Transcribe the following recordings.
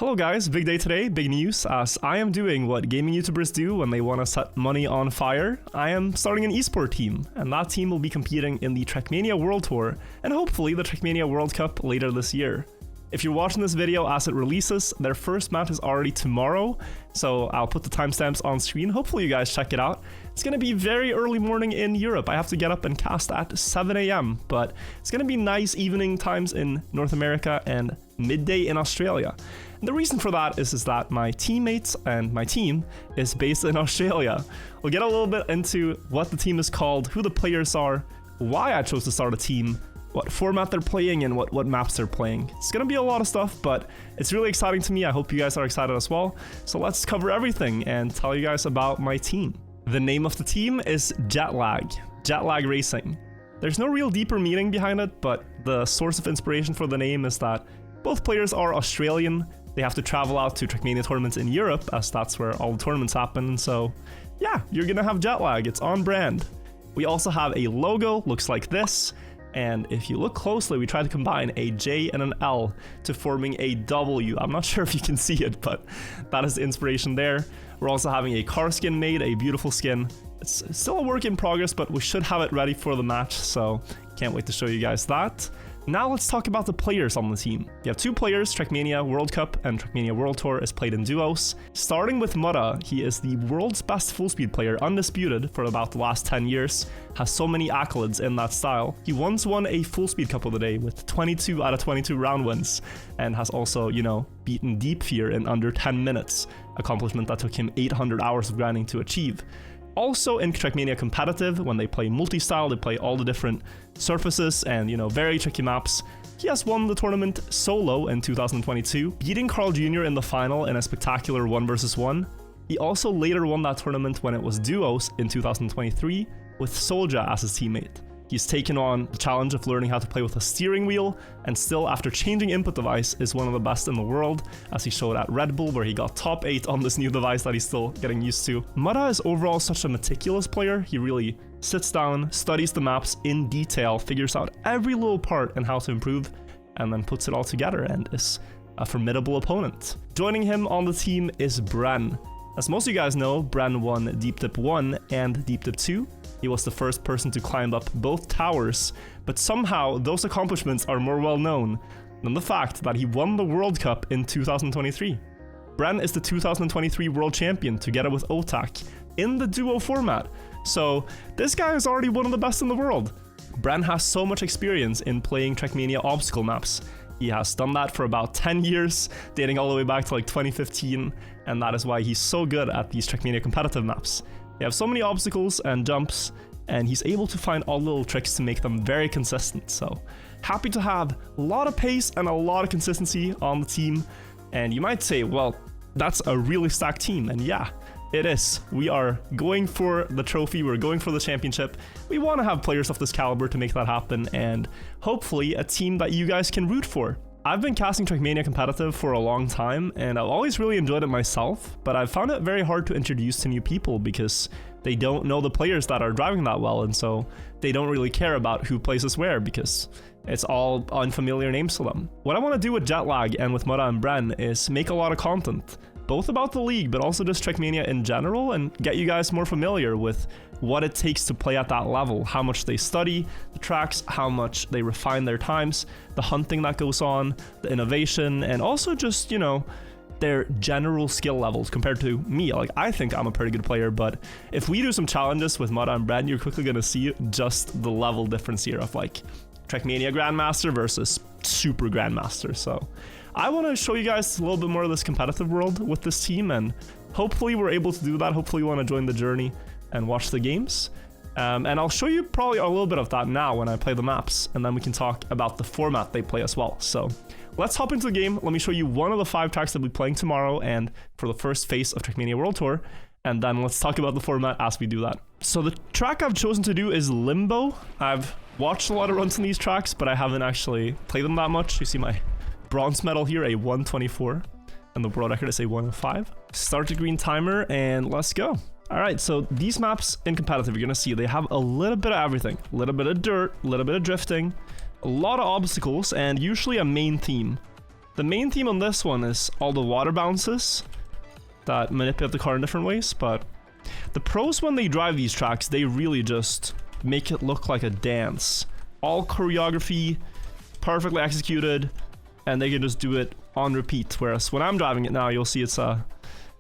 Hello guys, big day today, big news, as I am doing what gaming YouTubers do when they want to set money on fire. I am starting an esport team, and that team will be competing in the Trackmania World Tour, and hopefully the Trackmania World Cup later this year. If you're watching this video as it releases, their first match is already tomorrow, so I'll put the timestamps on screen. Hopefully you guys check it out. It's going to be very early morning in Europe. I have to get up and cast at 7 AM, but it's going to be nice evening times in North America and midday in Australia. And the reason for that is that my teammates and my team is based in Australia. We'll get a little bit into what the team is called, who the players are, why I chose to start a team, what format they're playing, and what maps they're playing. It's gonna be a lot of stuff, but it's really exciting to me. I hope you guys are excited as well. So let's cover everything and tell you guys about my team. The name of the team is Jetlag. Jetlag Racing. There's no real deeper meaning behind it, but the source of inspiration for the name is that both players are Australian. They have to travel out to Trackmania tournaments in Europe, as that's where all the tournaments happen. And so, yeah, you're gonna have jet lag. It's on brand. We also have a logo, looks like this. And if you look closely, we try to combine a J and an L to forming a W. I'm not sure if you can see it, but that is the inspiration there. We're also having a car skin made, a beautiful skin. It's still a work in progress, but we should have it ready for the match, so can't wait to show you guys that. Now let's talk about the players on the team. You have two players, Trackmania World Cup and Trackmania World Tour is played in duos. Starting with Mudda, he is the world's best full speed player, undisputed for about the last 10 years, has so many accolades in that style. He once won a full speed cup of the day with 22 out of 22 round wins, and has also, beaten Deep Fear in under 10 minutes, accomplishment that took him 800 hours of grinding to achieve. Also in Trackmania Competitive, when they play multi-style, they play all the different surfaces and, very tricky maps. He has won the tournament solo in 2022, beating Carl Jr. in the final in a spectacular 1v1. He also later won that tournament when it was duos in 2023 with Soldier as his teammate. He's taken on the challenge of learning how to play with a steering wheel, and still, after changing input device, is one of the best in the world, as he showed at Red Bull, where he got top 8 on this new device that he's still getting used to. Mudda is overall such a meticulous player. He really sits down, studies the maps in detail, figures out every little part and how to improve, and then puts it all together, and is a formidable opponent. Joining him on the team is Bren. As most of you guys know, Bren won Deep Dip 1 and Deep Dip 2. He was the first person to climb up both towers, but somehow those accomplishments are more well known than the fact that he won the World Cup in 2023. Bren is the 2023 World Champion together with Otak in the duo format, so this guy is already one of the best in the world. Bren has so much experience in playing Trackmania obstacle maps. He has done that for about 10 years, dating all the way back to like 2015, and that is why he's so good at these Trackmania competitive maps. They have so many obstacles and jumps, and he's able to find all little tricks to make them very consistent. So happy to have a lot of pace and a lot of consistency on the team. And you might say, well, that's a really stacked team. And yeah, it is. We are going for the trophy. We're going for the championship. We want to have players of this caliber to make that happen, and hopefully a team that you guys can root for. I've been casting Trackmania competitive for a long time, and I've always really enjoyed it myself, but I've found it very hard to introduce to new people because they don't know the players that are driving that well, and so they don't really care about who places where because it's all unfamiliar names to them. What I want to do with Jetlag and with Mudda and Bren is make a lot of content, both about the league, but also just Trackmania in general, and get you guys more familiar with what it takes to play at that level, how much they study the tracks, how much they refine their times, the hunting that goes on, the innovation, and also just, their general skill levels compared to me. Like, I think I'm a pretty good player, but if we do some challenges with Mudda and Bren, you're quickly gonna see just the level difference here of like Trackmania Grandmaster versus Super Grandmaster. So I want to show you guys a little bit more of this competitive world with this team, and hopefully we're able to do that. Hopefully you want to join the journey and watch the games. And I'll show you probably a little bit of that now when I play the maps, and then we can talk about the format they play as well. So let's hop into the game. Let me show you one of the 5 tracks that we'll be playing tomorrow and for the first phase of Trackmania World Tour, and then let's talk about the format as we do that. So the track I've chosen to do is Limbo. I've watched a lot of runs on these tracks, but I haven't actually played them that much. You see my bronze medal here, a 124, and the world record is a 105. Start the green timer and let's go. All right, so these maps in competitive, you're gonna see they have a little bit of everything. A little bit of dirt, a little bit of drifting, a lot of obstacles, and usually a main theme. The main theme on this one is all the water bounces that manipulate the car in different ways, but the pros, when they drive these tracks, they really just make it look like a dance. All choreography, perfectly executed, and they can just do it on repeat. Whereas when I'm driving it now, you'll see it's a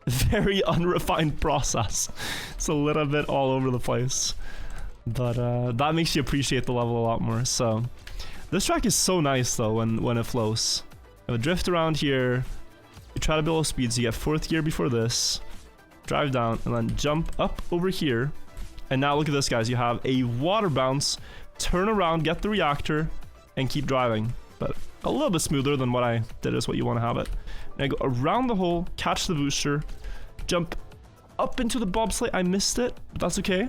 very unrefined process. It's a little bit all over the place. But that makes you appreciate the level a lot more. So this track is so nice though when it flows. You drift around here, you try to build up speed, so you get 4th gear before this, drive down, and then jump up over here. And now look at this, guys. You have a water bounce, turn around, get the reactor, and keep driving. But a little bit smoother than what I did is what you want to have it. And I go around the hole, catch the booster, jump up into the bobsleigh. I missed it, but that's okay.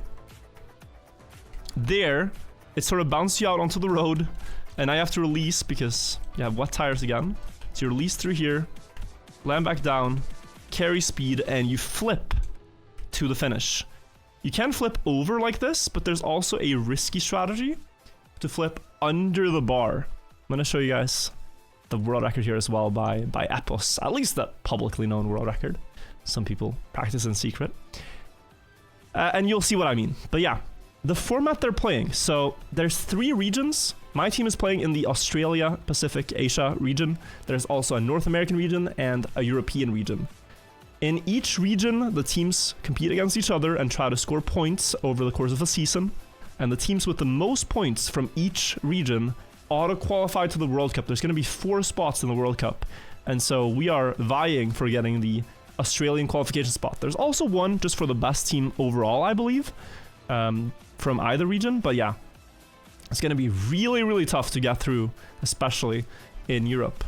There, it sort of bounces you out onto the road, and I have to release because you have wet tires again. So you release through here, land back down, carry speed, and you flip to the finish. You can flip over like this, but there's also a risky strategy to flip under the bar. I'm gonna show you guys the world record here as well by Epos, at least the publicly known world record. Some people practice in secret. And you'll see what I mean. But yeah, the format they're playing. So there's 3 regions. My team is playing in the Australia, Pacific, Asia region. There's also a North American region and a European region. In each region, the teams compete against each other and try to score points over the course of a season. And the teams with the most points from each region auto-qualify to the World Cup. There's going to be 4 spots in the World Cup. And so we are vying for getting the Australian qualification spot. There's also one just for the best team overall, I believe, from either region. But yeah, it's going to be really, really tough to get through, especially in Europe.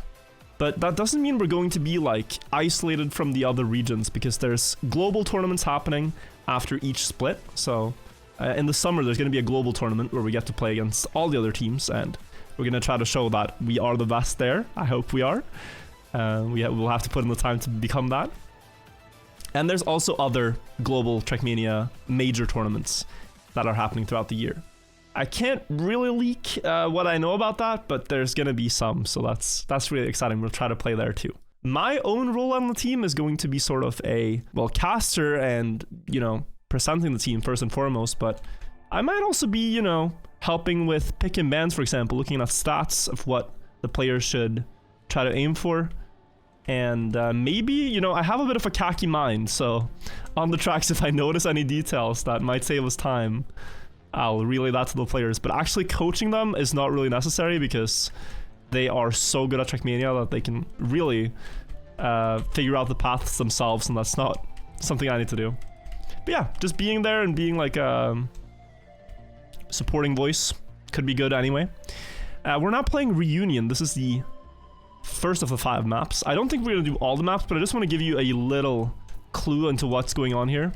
But that doesn't mean we're going to be like isolated from the other regions, because there's global tournaments happening after each split. So in the summer, there's going to be a global tournament where we get to play against all the other teams, and we're going to try to show that we are the best there. I hope we are. We'll have to put in the time to become that. And there's also other global Trackmania major tournaments that are happening throughout the year. I can't really leak what I know about that, but there's going to be some, so that's really exciting. We'll try to play there too. My own role on the team is going to be sort of a, well, caster and, you know, presenting the team first and foremost, but I might also be, you know, helping with pick and bans, for example, looking at stats of what the players should try to aim for. And maybe, you know, I have a bit of a khaki mind, so on the tracks, if I notice any details that might save us time, I'll relay that to the players. But actually coaching them is not really necessary, because they are so good at Trackmania that they can really figure out the paths themselves, and that's not something I need to do. But yeah, just being there and being like a supporting voice could be good anyway. We're not playing Reunion. This is the first of the 5 maps. I don't think we're going to do all the maps, but I just want to give you a little clue into what's going on here.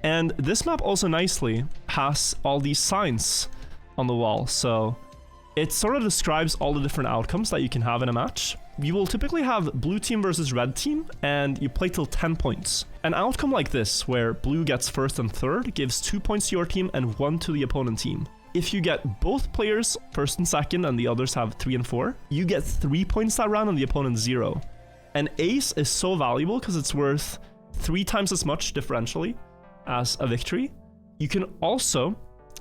And this map also nicely has all these signs on the wall, so it sort of describes all the different outcomes that you can have in a match. You will typically have blue team versus red team, and you play till 10 points. An outcome like this, where blue gets first and third, gives 2 points to your team and 1 to the opponent team. If you get both players first and second and the others have 3 and 4, you get 3 points that round and the opponent 0. An ace is so valuable because it's worth 3 times as much differentially as a victory. You can also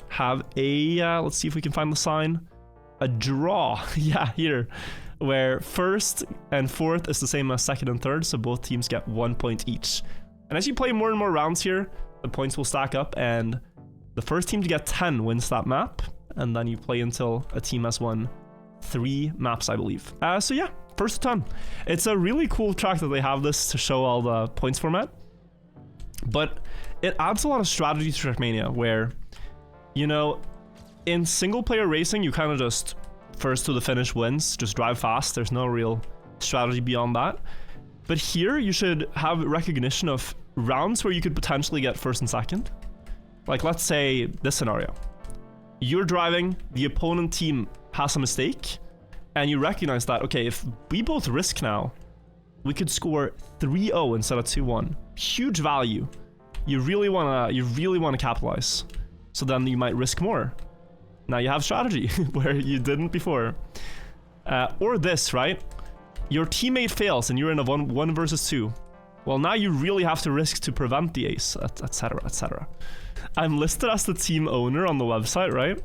have a, let's see if we can find the sign, a draw. Yeah, here, where first and fourth is the same as second and third, so both teams get 1 point each. And as you play more and more rounds here, the points will stack up, and the first team to get 10 wins that map, and then you play until a team has won 3 maps, I believe. So yeah, first to 10. It's a really cool track that they have this to show all the points format, but it adds a lot of strategy to Trackmania, where, you know, in single player racing, you kind of just first to the finish wins, just drive fast. There's no real strategy beyond that. But here you should have recognition of rounds where you could potentially get first and second. Like, let's say this scenario. You're driving, the opponent team has a mistake, and you recognize that, okay, if we both risk now, we could score 3-0 instead of 2-1. Huge value. You really wanna capitalize. So then you might risk more. Now you have strategy where you didn't before. Or this, right? your teammate fails and you're in a 1 versus 2. Well, now you really have to risk to prevent the ace, etc, etc. I'm listed as the team owner on the website, right?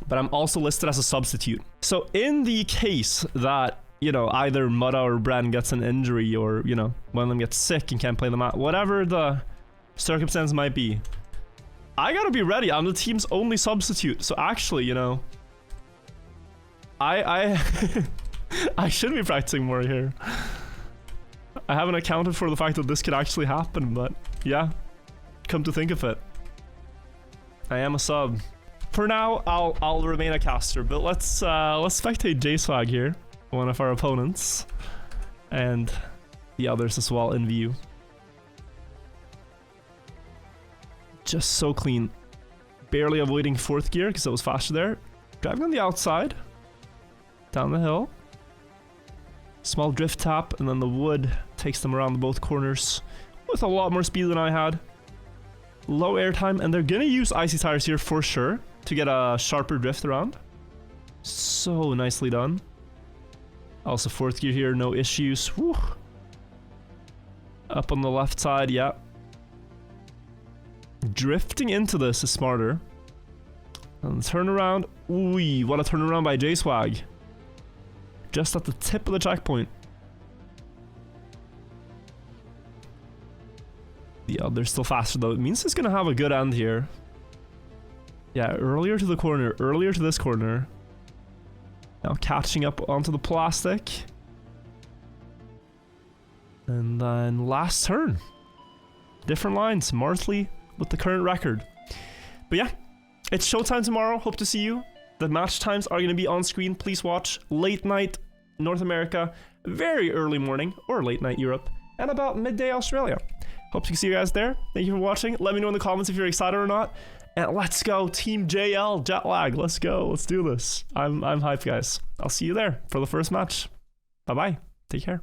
But I'm also listed as a substitute. So in the case that, you know, either Mudda or Bren gets an injury, or, you know, one of them gets sick and can't play the match, whatever the circumstance might be, I gotta be ready. I'm the team's only substitute. So actually, you know, I should be practicing more here. I haven't accounted for the fact that this could actually happen, but yeah, come to think of it, I am a sub. For now, I'll remain a caster, but let's spectate Jetlag here, one of our opponents, and the others as well in view. Just so clean, barely avoiding 4th gear because it was faster there. Driving on the outside, down the hill. Small drift tap, and then the wood takes them around both corners with a lot more speed than I had. Low airtime, and they're gonna use icy tires here for sure to get a sharper drift around. So nicely done. Also 4th gear here, no issues. Whew. Up on the left side, yeah. Drifting into this is smarter. And turnaround. Ooh, what a turnaround by Jetlag. Just at the tip of the checkpoint. The other's still faster though. It means it's gonna have a good end here. Yeah, earlier to the corner, earlier to this corner. Now catching up onto the plastic. And then last turn. Different lines. Marthley with the current record. But yeah, it's showtime tomorrow. Hope to see you. The match times are going to be on screen. Please watch. Late night North America, very early morning, or late night Europe, and about midday Australia. Hope to see you guys there. Thank you for watching. Let me know in the comments if you're excited or not. And let's go, Team JL, Jetlag. Let's go. Let's do this. I'm hyped, guys. I'll see you there for the first match. Bye-bye. Take care.